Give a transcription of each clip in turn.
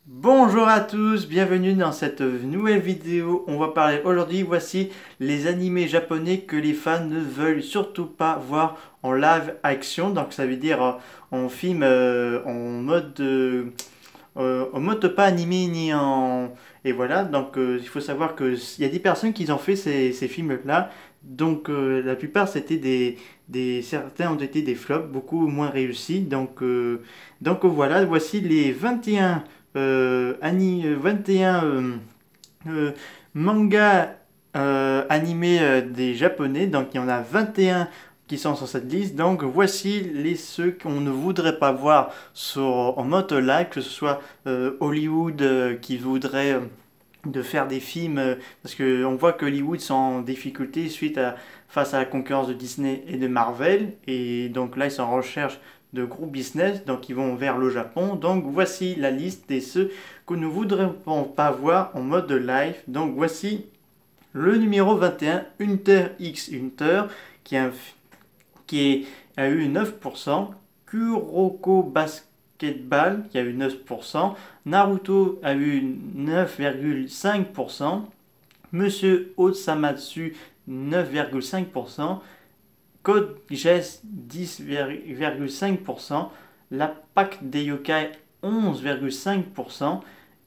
Bonjour à tous, bienvenue dans cette nouvelle vidéo. On va parler aujourd'hui, voici les animés japonais que les fans ne veulent surtout pas voir en live action. Donc ça veut dire en film en mode pas animé ni en... Et voilà, donc il faut savoir qu'il y a des personnes qui ont fait ces films-là. Donc la plupart c'était certains ont été des flops, beaucoup moins réussis. Donc voilà, voici les 21 21 euh, mangas animés des japonais. Donc il y en a 21 qui sont sur cette liste. Donc voici ceux qu'on ne voudrait pas voir en mode live, que ce soit Hollywood qui voudrait de faire des films, parce qu'on voit que Hollywood sont en difficulté face à la concurrence de Disney et de Marvel, et donc là ils sont en recherche de gros business, donc ils vont vers le Japon. Donc voici la liste des ceux que nous ne voudrions pas voir en mode live. Donc voici le numéro 21, Hunter x Hunter, qui, a, a eu 9%, Kuroko Basketball qui a eu 9%, Naruto a eu 9,5%, Monsieur Osamatsu 9,5%, Code Geass 10,5%, La Pack des Yokai 11,5%,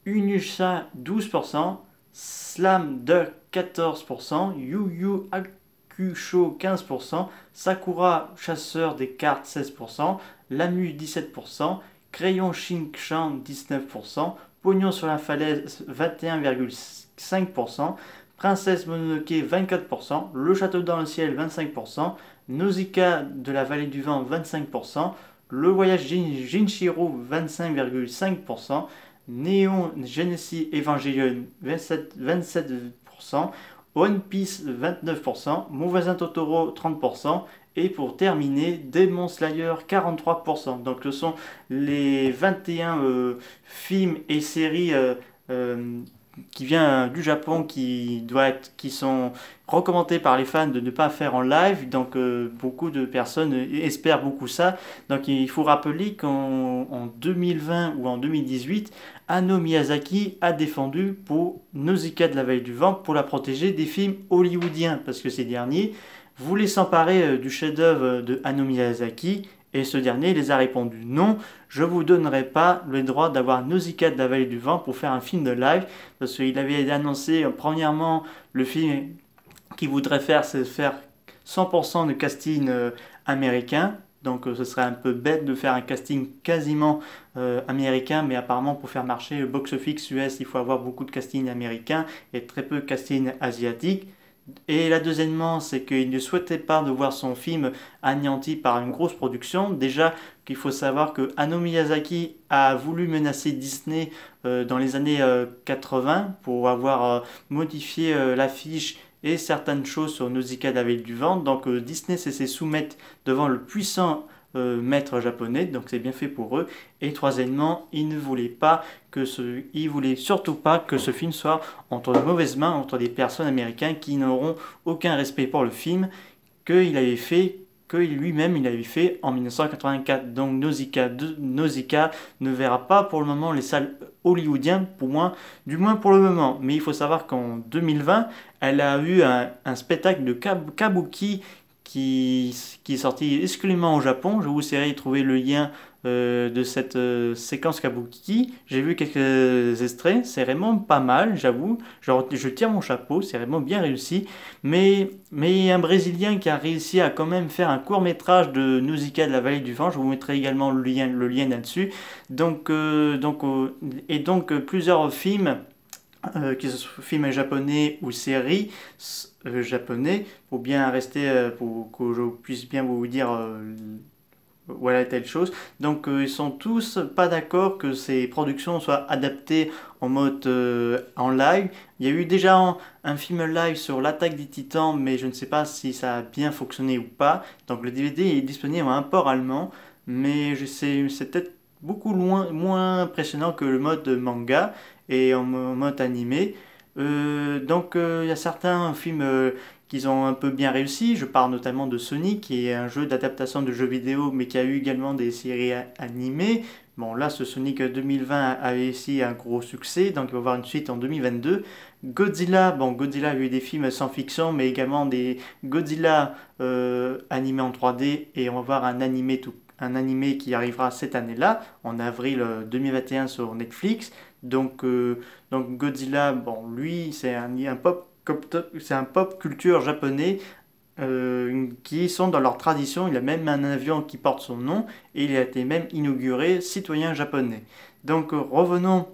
Unusha 12%, Slam Dunk 14%, Yu Yu Hakusho 15%, Sakura Chasseur des cartes 16%, Lamu 17%, Crayon Shinchan 19%, Pognon sur la falaise 21,5%, Princesse Mononoke 24%, Le Château dans le ciel 25%, Nausicaa de la vallée du vent 25%, Le voyage Jinshiro 25,5%, Neon Genesis Evangelion 27%, One Piece 29%, Mon voisin Totoro 30%, et pour terminer, Demon Slayer 43%. Donc ce sont les 21 films et séries qui viennent du Japon qui sont recommandés par les fans de ne pas faire en live. Donc beaucoup de personnes espèrent beaucoup ça. Donc il faut rappeler qu'en 2020 ou en 2018, Hayao Miyazaki a défendu pour Nausicaa de la Vallée du Vent pour la protéger des films hollywoodiens, parce que ces derniers voulaient s'emparer du chef-d'œuvre de Hayao Miyazaki, et ce dernier les a répondu non, je vous donnerai pas le droit d'avoir Nausicaa de la Vallée du Vent pour faire un film de live, parce qu'il avait annoncé premièrement le film qu'il voudrait faire, c'est faire 100% de casting américain. Donc ce serait un peu bête de faire un casting quasiment américain, mais apparemment pour faire marcher le box-office US, il faut avoir beaucoup de casting américain et très peu de casting asiatique. Et la deuxièmement, c'est qu'il ne souhaitait pas de voir son film anéanti par une grosse production. Déjà qu'il faut savoir que Hayao Miyazaki a voulu menacer Disney dans les années 80 pour avoir modifié l'affiche et certaines choses sur Nausicaa de la Vallée du Vent. Donc Disney s'est soumettre devant le puissant maître japonais, donc c'est bien fait pour eux. Et troisièmement, il voulait surtout pas que ce film soit entre de mauvaises mains, entre des personnes américaines qui n'auront aucun respect pour le film que lui-même il avait fait en 1984. Donc Nausicaa ne verra pas pour le moment les salles hollywoodiennes, du moins pour le moment. Mais il faut savoir qu'en 2020, elle a eu un spectacle de kabuki qui est sorti exclusivement au Japon. Je vous essaierai de trouver le lien de cette séquence kabuki. J'ai vu quelques extraits, c'est vraiment pas mal, j'avoue. Je tire mon chapeau, c'est vraiment bien réussi. Mais un Brésilien qui a réussi à quand même faire un court métrage de Nausicaa de la Vallée du Vent, je vous mettrai également le lien là-dessus. Plusieurs films que ce soit film japonais ou série japonais, pour bien rester, pour que je puisse bien vous dire voilà telle chose. Donc ils sont tous pas d'accord que ces productions soient adaptées en mode en live. Il y a eu déjà un film live sur l'attaque des Titans, mais je ne sais pas si ça a bien fonctionné ou pas. Donc le DVD est disponible en import allemand, mais c'est peut-être beaucoup moins impressionnant que le mode manga et en mode animé. Il y a certains films qui ont un peu bien réussi. Je parle notamment de Sonic, qui est un jeu d'adaptation de jeux vidéo, mais qui a eu également des séries animées. Bon, là, ce Sonic 2020 a aussi un gros succès, donc il va y avoir une suite en 2022. Godzilla, bon, Godzilla a eu des films sans fiction, mais également des Godzilla animés en 3D, et on va voir un animé qui arrivera cette année-là, en avril 2021 sur Netflix. Donc Godzilla, bon, lui, c'est un pop culture japonais qui sont dans leur tradition. Il a même un avion qui porte son nom et il a été même inauguré citoyen japonais. Donc revenons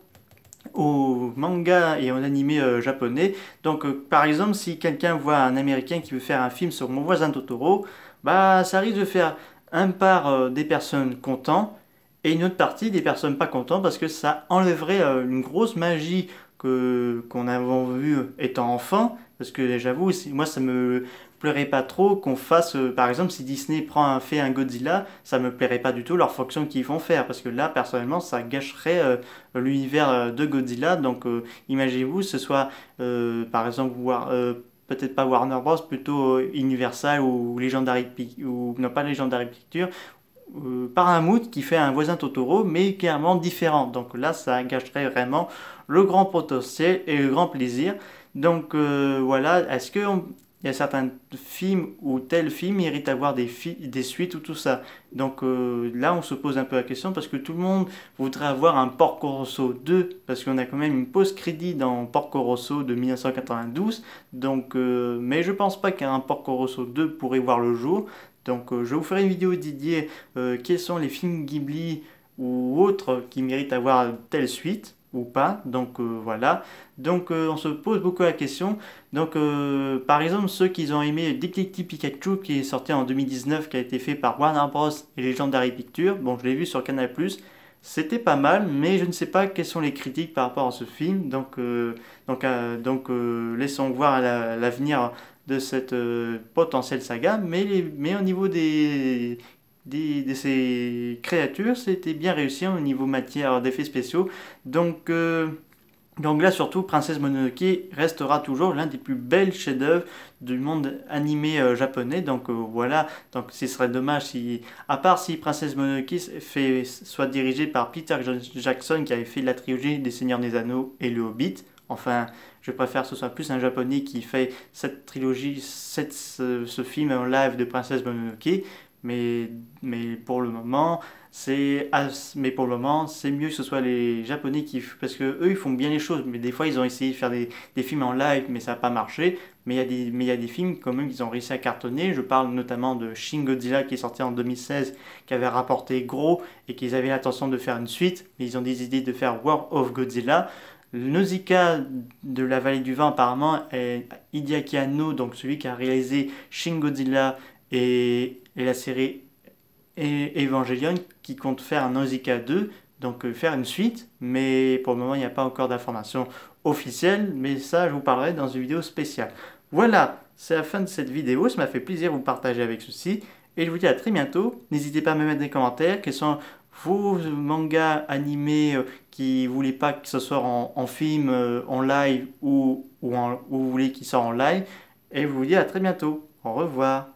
au manga et en animé japonais. Donc par exemple, si quelqu'un voit un Américain qui veut faire un film sur Mon voisin Totoro, bah ça risque de faire un part des personnes contents et une autre partie des personnes pas contentes parce que ça enlèverait une grosse magie qu'on avait vue étant enfant. Parce que j'avoue, moi ça me plairait pas trop qu'on fasse, par exemple, si Disney fait un Godzilla, ça me plairait pas du tout leur fonction qu'ils vont faire, parce que là, personnellement, ça gâcherait l'univers de Godzilla. Donc, imaginez-vous, ce soit, par exemple, peut-être pas Warner Bros, plutôt Universal ou Legendary ou non pas Legendary Pictures, Paramount qui fait un voisin Totoro, mais clairement différent. Donc là, ça gâcherait vraiment le grand potentiel et le grand plaisir. Donc voilà, est-ce que il y a certains films ou tel film mérite d'avoir des suites ou tout ça. Donc là, on se pose un peu la question parce que tout le monde voudrait avoir un Porco Rosso 2 parce qu'on a quand même une post-crédit dans Porco Rosso de 1992. Donc, mais je pense pas qu'un Porco Rosso 2 pourrait voir le jour. Donc je vous ferai une vidéo dédiée quels sont les films Ghibli ou autres qui méritent d'avoir telle suite ou pas. Donc voilà. Donc on se pose beaucoup la question. Donc par exemple ceux qui ont aimé Detective Pikachu qui est sorti en 2019 qui a été fait par Warner Bros et Legendary Pictures. Bon je l'ai vu sur Canal+. C'était pas mal, mais je ne sais pas quelles sont les critiques par rapport à ce film. Donc laissons voir l'avenir de cette potentielle saga. Mais au niveau de ces créatures, c'était bien réussi au niveau matière d'effets spéciaux. Donc, donc là, surtout, Princesse Mononoke restera toujours l'un des plus belles chefs-d'œuvre du monde animé japonais. Donc voilà, donc ce serait dommage si, à part si Princesse Mononoke soit dirigée par Peter Jackson qui avait fait la trilogie des Seigneurs des Anneaux et le Hobbit. Enfin, je préfère que ce soit plus un japonais qui fait cette trilogie, ce film en live de Princesse Mononoke. Mais pour le moment, mais pour le moment, c'est mieux que ce soit les Japonais parce que eux, ils font bien les choses. Mais des fois, ils ont essayé de faire des films en live, mais ça n'a pas marché. Mais il y a des films quand même qu'ils ont réussi à cartonner. Je parle notamment de Shin Godzilla qui est sorti en 2016, qui avait rapporté gros et qu'ils avaient l'intention de faire une suite. Mais ils ont des idées de faire War of Godzilla. Le Nausicaa de la Vallée du Vent, apparemment, est Hideaki Anno, donc celui qui a réalisé Shin Godzilla et la série Evangelion, qui compte faire un Nausicaa 2, donc faire une suite. Mais pour le moment, il n'y a pas encore d'informations officielles, mais ça, je vous parlerai dans une vidéo spéciale. Voilà, c'est la fin de cette vidéo. Ça m'a fait plaisir de vous partager avec ceci. Et je vous dis à très bientôt. N'hésitez pas à me mettre des commentaires. Quels sont vos mangas animés qui ne voulaient pas que ce soit en film, en live ou vous voulez qu'il sorte en live. Et je vous dis à très bientôt. Au revoir.